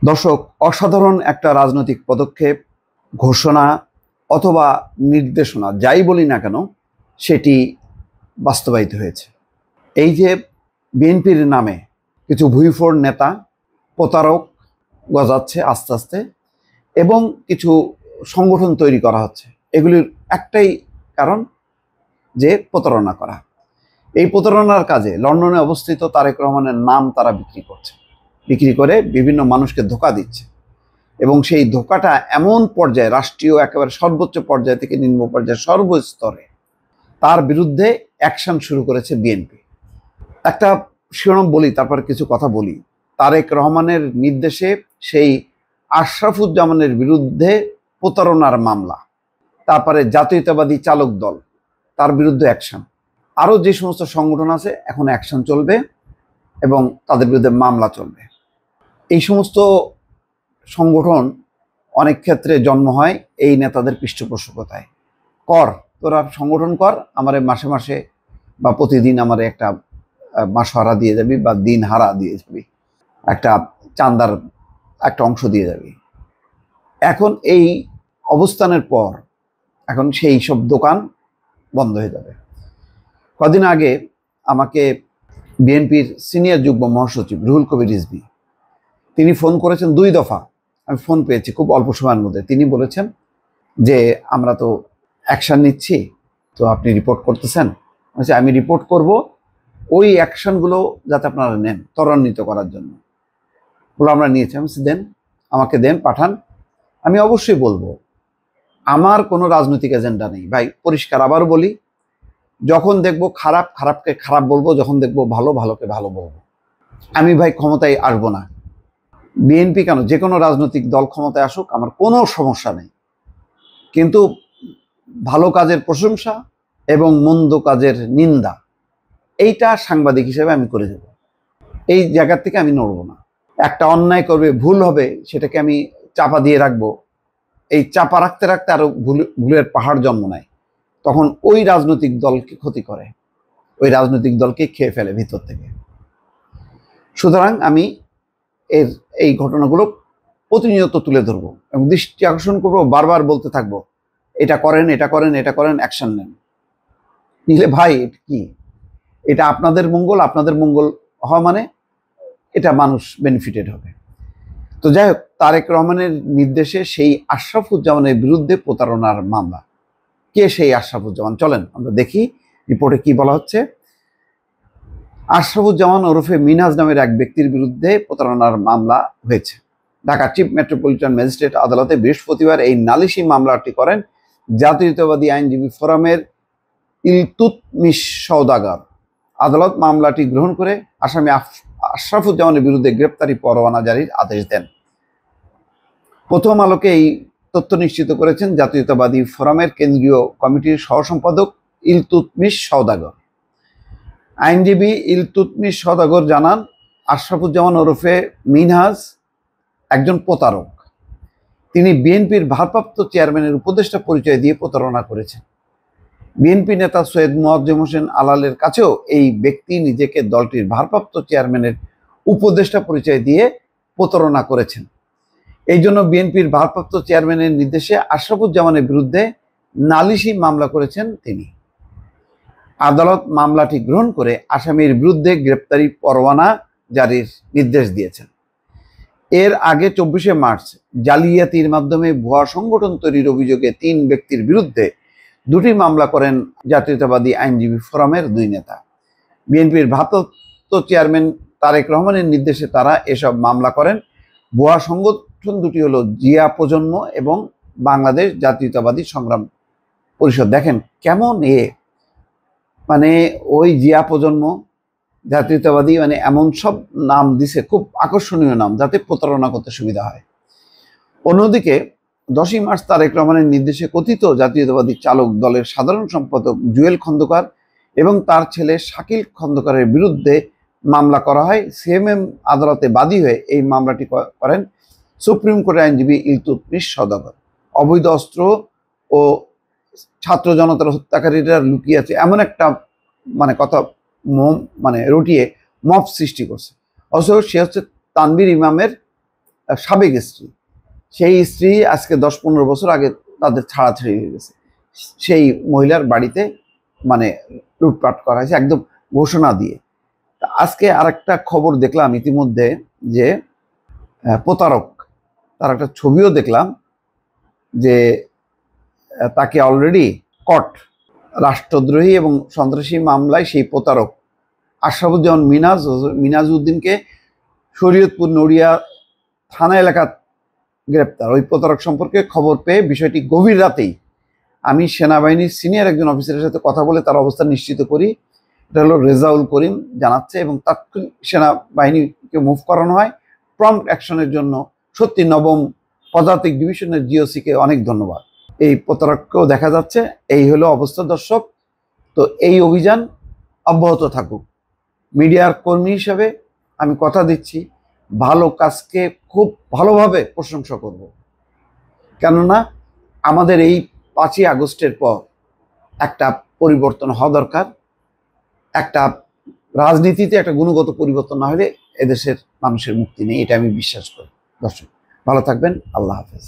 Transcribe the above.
দর্শক, অসাধারণ একটা রাজনৈতিক পদক্ষেপ, ঘোষণা অথবা নির্দেশনা যাই বলি না কেন সেটি বাস্তবায়িত হয়েছে। এই যে বিএনপির নামে কিছু ভুইফোড় নেতা প্রতারক গজাচ্ছে আস্তে আস্তে এবং কিছু সংগঠন তৈরি করা হচ্ছে, এগুলির একটাই কারণ যে প্রতারণা করা। এই প্রতারণার কাজে লন্ডনে অবস্থিত তারেক রহমানের নাম তারা বিক্রি করে বিভিন্ন মানুষকে ধোঁকা দিচ্ছে এবং সেই ধোঁকাটা এমন পর্যায়ে, রাষ্ট্রীয় একেবারে সর্বোচ্চ পর্যায় থেকে নিম্ন পর্যায়ে সর্বস্তরে তার বিরুদ্ধে অ্যাকশন শুরু করেছে বিএনপি। একটা শিরোনাম বলি, তারপর কিছু কথা বলি। তারেক রহমানের নির্দেশে সেই আশরাফুজ্জামানের বিরুদ্ধে প্রতারণার মামলা, তারপরে জাতীয়তাবাদী চালক দল তার বিরুদ্ধে অ্যাকশন, আরও যে সমস্ত সংগঠন আছে এখন অ্যাকশন চলবে এবং তাদের বিরুদ্ধে মামলা চলবে। এই সমস্ত সংগঠন অনেক ক্ষেত্রে জন্ম হয় এই নেতাদের পৃষ্ঠপোষকতায়। কর, তোরা সংগঠন কর, আমারে মাসে মাসে বা প্রতিদিন আমারে একটা মাসহারা দিয়ে যাবি বা দিন হারা দিয়ে যাবি, একটা চাঁদার একটা অংশ দিয়ে যাবি। এখন এই অবস্থানের পর এখন সেই সব দোকান বন্ধ হয়ে যাবে। কদিন আগে আমাকে বিএনপির সিনিয়র যুগ্ম মহাসচিব রুহুল কবির রিজভী তিনি ফোন করেছেন 2 দফা, আমি ফোন পেয়েছি খুব অল্প সময়ের মধ্যে। তিনি বলেছেন যে আমরা তো অ্যাকশান নিচ্ছি, তো আপনি রিপোর্ট করতেছেন। আমি রিপোর্ট করব, ওই অ্যাকশানগুলো যাতে আপনারা নেন ত্বরান্বিত করার জন্য। বলে আমরা নিয়েছি। আমি দেন, আমাকে দেন, পাঠান, আমি অবশ্যই বলবো। আমার কোনো রাজনৈতিক এজেন্ডা নেই ভাই, পরিষ্কার আবার বলি। যখন দেখব খারাপকে খারাপ বলবো, যখন দেখব ভালোকে ভালো বলবো। আমি ভাই ক্ষমতায় আসবো না, বিএনপি কেন যে কোনো রাজনৈতিক দল ক্ষমতায় আসুক, আমার কোনো সমস্যা নেই, কিন্তু ভালো কাজের প্রশংসা এবং মন্দ কাজের নিন্দা এইটা সাংবাদিক হিসেবে আমি করে দেব। এই জায়গা থেকে আমি নড়ব না। একটা অন্যায় করবে, ভুল হবে, সেটাকে আমি চাপা দিয়ে রাখবো। এই চাপা রাখতে রাখতে আরো ভুলের পাহাড় জন্ম নেয়, তখন ওই রাজনৈতিক দলকে ক্ষতি করে, ওই রাজনৈতিক দলকে খেয়ে ফেলে ভিতর থেকে। সুতরাং আমি এই ঘটনাগুলো প্রতিনিয়ত তুলে ধরবো এবং দৃষ্টি আকর্ষণ করবো, বারবার বলতে থাকবো এটা করেন, এটা করেন, এটা করেন, অ্যাকশন নেন। নিলে ভাই কি এটা আপনাদের মঙ্গল হওয়া মানে এটা মানুষ বেনিফিটেড হবে। তো যাই হোক, তারেক রহমানের নির্দেশে সেই আশরাফুজ্জামানের বিরুদ্ধে প্রতারণার মামলা। কে সেই আশরাফুজ্জামান? চলেন আমরা দেখি রিপোর্টে কি বলা হচ্ছে। আশরাফুজ্জামান ওরফে মিনহাজ নামের এক ব্যক্তির বিরুদ্ধে প্রতারণার মামলা হয়েছে। ঢাকা চিফ মেট্রোপলিটন ম্যাজিস্ট্রেট আদালতে বৃহস্পতিবার এই নালিশি মামলাটি করেন জাতীয়তাবাদী আইনজীবী ফোরামের ইলতুৎমিশ সওদাগর। আদালত মামলাটি গ্রহণ করে আসামি আশরাফুজ্জামানের বিরুদ্ধে গ্রেপ্তারি পরোয়ানা জারির আদেশ দেন। প্রথম আলোকে এই তথ্য নিশ্চিত করেছেন জাতীয়তাবাদী ফোরামের কেন্দ্রীয় কমিটির সহসম্পাদক ইলতুৎমিশ সওদাগর। আইনজীবী ইলতুৎমিশ সওদাগর জানান, আশরাফুজ্জামান ওরফে মিনহাজ একজন প্রতারক। তিনি বিএনপির ভারপ্রাপ্ত চেয়ারম্যানের উপদেষ্টা পরিচয় দিয়ে প্রতারণা করেছেন। বিএনপি নেতা সৈয়দ মোয়াজ্জেম হোসেন আলালের কাছেও এই ব্যক্তি নিজেকে দলটির ভারপ্রাপ্ত চেয়ারম্যানের উপদেষ্টা পরিচয় দিয়ে প্রতারণা করেছেন। এই জন্য বিএনপির ভারপ্রাপ্ত চেয়ারম্যানের নির্দেশে আশরাফুজ্জামানের বিরুদ্ধে নালিশি মামলা করেছেন তিনি। আদালত মামলাটি গ্রহণ করে আসামির বিরুদ্ধে গ্রেপ্তারি পরোয়ানা জারির নির্দেশ দিয়েছেন। এর আগে 24শে মার্চ জালিয়াতির মাধ্যমে ভুয়া সংগঠন তৈরির অভিযোগে 3 ব্যক্তির বিরুদ্ধে 2টি মামলা করেন জাতীয়তাবাদী আইনজীবী ফোরামের 2 নেতা। বিএনপির ভারপ্রাপ্ত চেয়ারম্যান তারেক রহমানের নির্দেশে তারা এসব মামলা করেন। ভুয়া সংগঠন দুটি হলো জিয়া প্রজন্ম এবং বাংলাদেশ জাতীয়তাবাদী সংগ্রাম পরিষদ। দেখেন কেমন মানে ওই জিয়া প্রজন্ম, জাতীয়তাবাদী, মানে এমন সব নাম দিছে, খুব আকর্ষণীয় নাম, যাতে প্রতারণা করতে সুবিধা হয়। অন্যদিকে 10ই মার্চ তারেক রহমানের নির্দেশে কথিত জাতীয়তাবাদী চালক দলের সাধারণ সম্পাদক জুয়েল খন্দকার এবং তার ছেলে শাকিল খন্দকারের বিরুদ্ধে মামলা করা হয়। সিএমএম আদালতে বাদী হয়ে এই মামলাটি করেন সুপ্রিম কোর্টের আইনজীবী ইলতুৎমিশ সওদাগর। অবৈধ অস্ত্র ও ছাত্র জনতার হত্যাকারীরা লুকিয়ে আছে এমন একটা কথা রটিয়ে মব সৃষ্টি করছে। অবশ্য সে হচ্ছে তানভীর ইমামের সাবেক স্ত্রী, সেই স্ত্রী আজকে 10-15 বছর আগে তাদের ছাড়াছাড়ি হয়ে গেছে। সেই মহিলার বাড়িতে মানে লুটপাট করা হয়েছে একদম ঘোষণা দিয়ে। আজকে আরেকটা খবর দেখলাম ইতিমধ্যে যে প্রতারক, তার একটা ছবিও দেখলাম যে তাকে অলরেডি কট রাষ্ট্রদ্রোহী এবং সন্ত্রাসী মামলায় সেই প্রতারক আশরাফুজ্জামান মিনাজউদ্দিনকে শরীয়তপুর নড়িয়া থানা এলাকা গ্রেপ্তার। ওই প্রতারক সম্পর্কে খবর পেয়ে বিষয়টি গভীর রাতেই আমি সেনাবাহিনীর সিনিয়র একজন অফিসারের সাথে কথা বলে তার অবস্থান নিশ্চিত করি। এটা হলো রেজাউল করিম জানাচ্ছে, এবং তাৎক্ষণিক সেনাবাহিনীকে মুভ করানো হয় প্রম্পট অ্যাকশনের জন্য। সত্যি নবম পদাতিক ডিভিশনের জিওসিকে অনেক ধন্যবাদ। এই প্রতারককেও দেখা যাচ্ছে। এই হলো অবস্থা দর্শক। তো এই অভিযান অব্যাহত থাকুক। মিডিয়ার কর্মী হিসেবে আমি কথা দিচ্ছি, ভালো কাজকে খুব ভালোভাবে প্রশংসা করব, কেননা আমাদের এই 5ই আগস্টের পর একটা পরিবর্তন হওয়া দরকার। একটা রাজনীতিতে একটা গুণগত পরিবর্তন না হলে এদেশের মানুষের মুক্তি নেই, এটা আমি বিশ্বাস করি। দর্শক ভালো থাকবেন, আল্লাহ হাফেজ।